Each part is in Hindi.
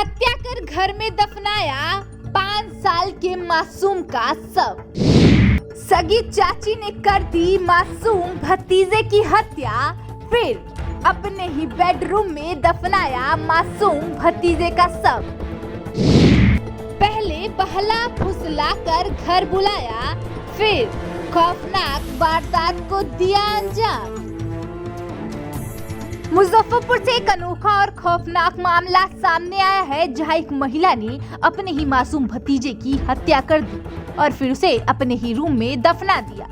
हत्या कर घर में दफनाया 5 साल के मासूम का शव। सगी चाची ने कर दी मासूम भतीजे की हत्या, फिर अपने ही बेडरूम में दफनाया मासूम भतीजे का शव। पहले बहला फुसला कर घर बुलाया, फिर खौफनाक वारदात को दिया अंजाम। मुजफ्फरपुर से एक अनोखा और खौफनाक मामला सामने आया है, जहां एक महिला ने अपने ही मासूम भतीजे की हत्या कर दी और फिर उसे अपने ही रूम में दफना दिया।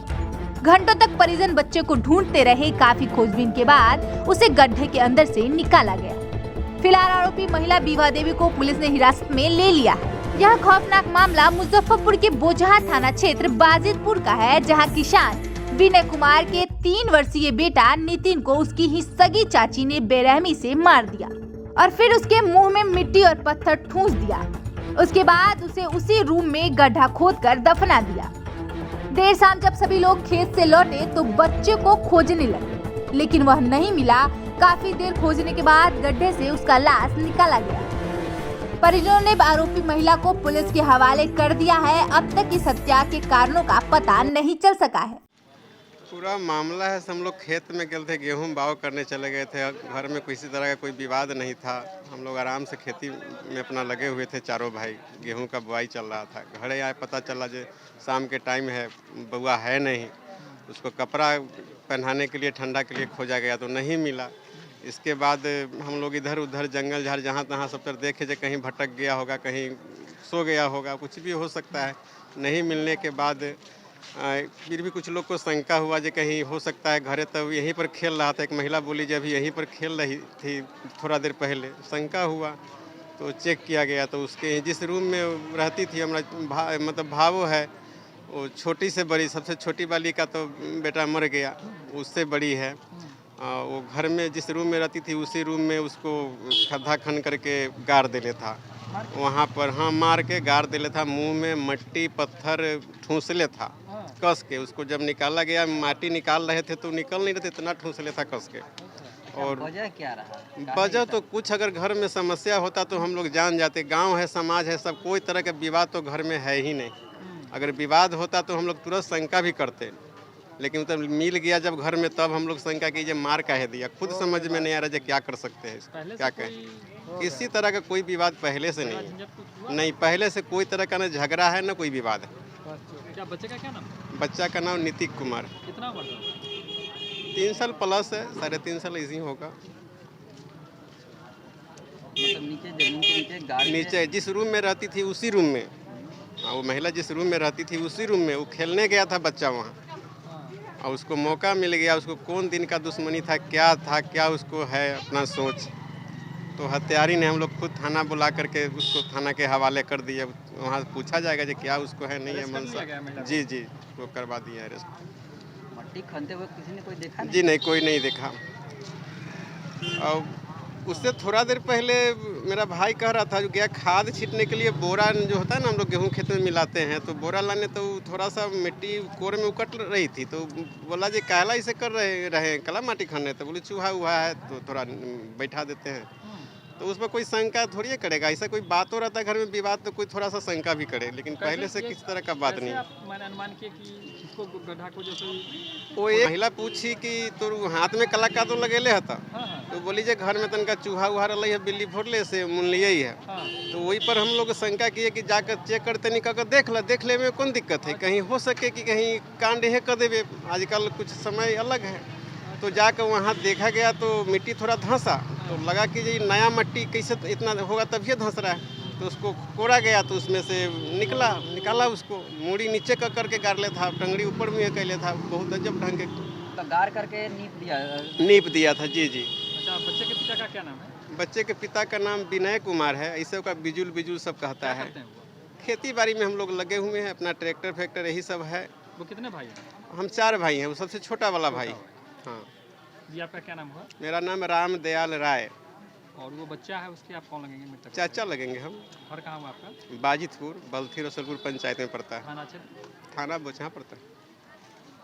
घंटों तक परिजन बच्चे को ढूंढते रहे। काफी खोजबीन के बाद उसे गड्ढे के अंदर से निकाला गया। फिलहाल आरोपी महिला बीवा देवी को पुलिस ने हिरासत में ले लिया है। यह खौफनाक मामला मुजफ्फरपुर के बोचहां थाना क्षेत्र बाजितपुर का है, जहां किसान विनय कुमार के 3 वर्षीय बेटा नितिन को उसकी ही सगी चाची ने बेरहमी से मार दिया और फिर उसके मुंह में मिट्टी और पत्थर ठूंस दिया। उसके बाद उसे उसी रूम में गड्ढा खोदकर दफना दिया। देर शाम जब सभी लोग खेत से लौटे तो बच्चे को खोजने लगे, लेकिन वह नहीं मिला। काफी देर खोजने के बाद गड्ढे से उसका लाश निकाला गया। परिजनों ने आरोपी महिला को पुलिस के हवाले कर दिया है। अब तक इस हत्या के कारणों का पता नहीं चल सका है। पूरा मामला है, हम लोग खेत में गए थे, गेहूं बाव करने चले गए थे। घर में किसी तरह का कोई विवाद नहीं था। हम लोग आराम से खेती में अपना लगे हुए थे, चारों भाई। गेहूं का बुआई चल रहा था। घर आए, पता चला जो शाम के टाइम है, बउआ है नहीं। उसको कपड़ा पहनाने के लिए, ठंडा के लिए खोजा गया तो नहीं मिला। इसके बाद हम लोग इधर उधर जंगल झाड़ जहाँ तहाँ सब तरफ देखे जो कहीं भटक गया होगा, कहीं सो गया होगा, कुछ भी हो सकता है। नहीं मिलने के बाद फिर भी कुछ लोग को शंका हुआ जो कहीं हो सकता है घरे, तब यहीं पर खेल रहा था। एक महिला बोली जब यहीं पर खेल रही थी थोड़ा देर पहले। शंका हुआ तो चेक किया गया तो उसके जिस रूम में रहती थी हमारा मतलब भावो है, वो छोटी से बड़ी, सबसे छोटी वाली का तो बेटा मर गया, उससे बड़ी है। वो घर में जिस रूम में रहती थी उसी रूम में उसको खड्डा खन करके गाड़ देले था। वहाँ पर मार के गाड़ देले था। मुंह में मट्टी पत्थर ठूंसले था कस के। उसको जब निकाला गया, माटी निकाल रहे थे तो निकल नहीं रहे थे, इतना ठूंसले था कस के। और वजह क्या रहा? वजह तो कुछ अगर घर में समस्या होता तो हम लोग जान जाते। गांव है, समाज है, सब कोई तरह का विवाद तो घर में है ही नहीं। अगर विवाद होता तो हम लोग तुरंत शंका भी करते, लेकिन तब मिल गया जब घर में, तब हम लोग शंका कीजिए मार काहे दिया। खुद समझ में नहीं आ रहा है क्या कर सकते हैं, क्या कहें। किसी तरह का कोई विवाद पहले से नहीं, पहले से कोई तरह का न झगड़ा है न कोई विवाद है। क्या बच्चे का क्या नाम? बच्चा का नाम नितिन कुमार। कितना उम्र था? 3 साल प्लस है, 3.5 साल इसी होगा। मतलब नीचे जमीन के नीचे गाड़ी नीचे जिस रूम में रहती थी उसी रूम में, वो महिला जिस रूम में रहती थी उसी रूम में वो खेलने गया था बच्चा वहाँ, और उसको मौका मिल गया। उसको कौन दिन का दुश्मनी था, क्या उसको है अपना सोच, तो हत्यारी ने हम लोग खुद थाना बुला करके उसको थाना के हवाले कर दिए। वहाँ पूछा जाएगा जो क्या उसको है नहीं है मनसा। जी वो करवा दिया अरेस्ट। मट्टी खनते हुए किसी ने कोई देखा नहीं? जी नहीं, कोई नहीं देखा। और उससे थोड़ा देर पहले मेरा भाई कह रहा था जो गया खाद छींटने के लिए, बोरा जो होता है ना हम लोग गेहूँ खेत में मिलाते हैं, तो बोरा लाने तो थोड़ा सा मिट्टी कोर में उकट रही थी, तो बोला जी काला इसे कर रहे कला माटी खाने, तो बोले चूहा हुआ है तो थोड़ा बैठा देते हैं। तो उसमें कोई शंका थोड़ी करेगा। ऐसा कोई बात हो रहा था घर में विवाद तो कोई थोड़ा सा शंका भी करे, लेकिन पहले से किसी तरह का बात नहीं। अनुमान किया कि इसको गड्ढा को जो वो एक महिला पूछी कि तो हाथ में कला का तो लगेले था, तो बोली जे घर में तनका चूहा उहा रही है, बिल्ली फोड़ले से मुनलिए ही है। तो वही पर हम लोग शंका किए कि जाकर चेक करते नहीं, कर देख ले में कौन दिक्कत है, कहीं हो सके कि कहीं कांड है कर देवे। आजकल कुछ समय अलग है, तो जाकर वहाँ देखा गया तो मिट्टी थोड़ा धंसा, तो लगा कि ये नया मिट्टी कैसे इतना होगा, तभी धंस रहा है। तो उसको कोड़ा गया तो उसमें से निकाला उसको। मूड़ी नीचे कर करके गाड़ ले था, टंगड़ी ऊपर में कर ले था, बहुत अजब ढंग के तो गाड़ करके नीप दिया था। जी अच्छा, बच्चे के पिता का क्या नाम है? बच्चे के पिता का नाम विनय कुमार है। ऐसे का बिजुल सब कहता है। खेती बाड़ी में हम लोग लगे हुए हैं, अपना ट्रैक्टर फैक्टर यही सब है। वो कितने भाई हैं? हम 4 भाई हैं, वो सबसे छोटा वाला भाई। हाँ जी, आपका क्या नाम हुआ? मेरा नाम राम दयाल राय। और वो बच्चा है उसके आप कौन लगेंगे? मृतक चाचा लगेंगे हम। घर कहाँ हुआ आपका? बाजितपुर, बल्थी रसलपुर पंचायत में पड़ता है। थाना क्षेत्र? थाना बोचहां पड़ता है।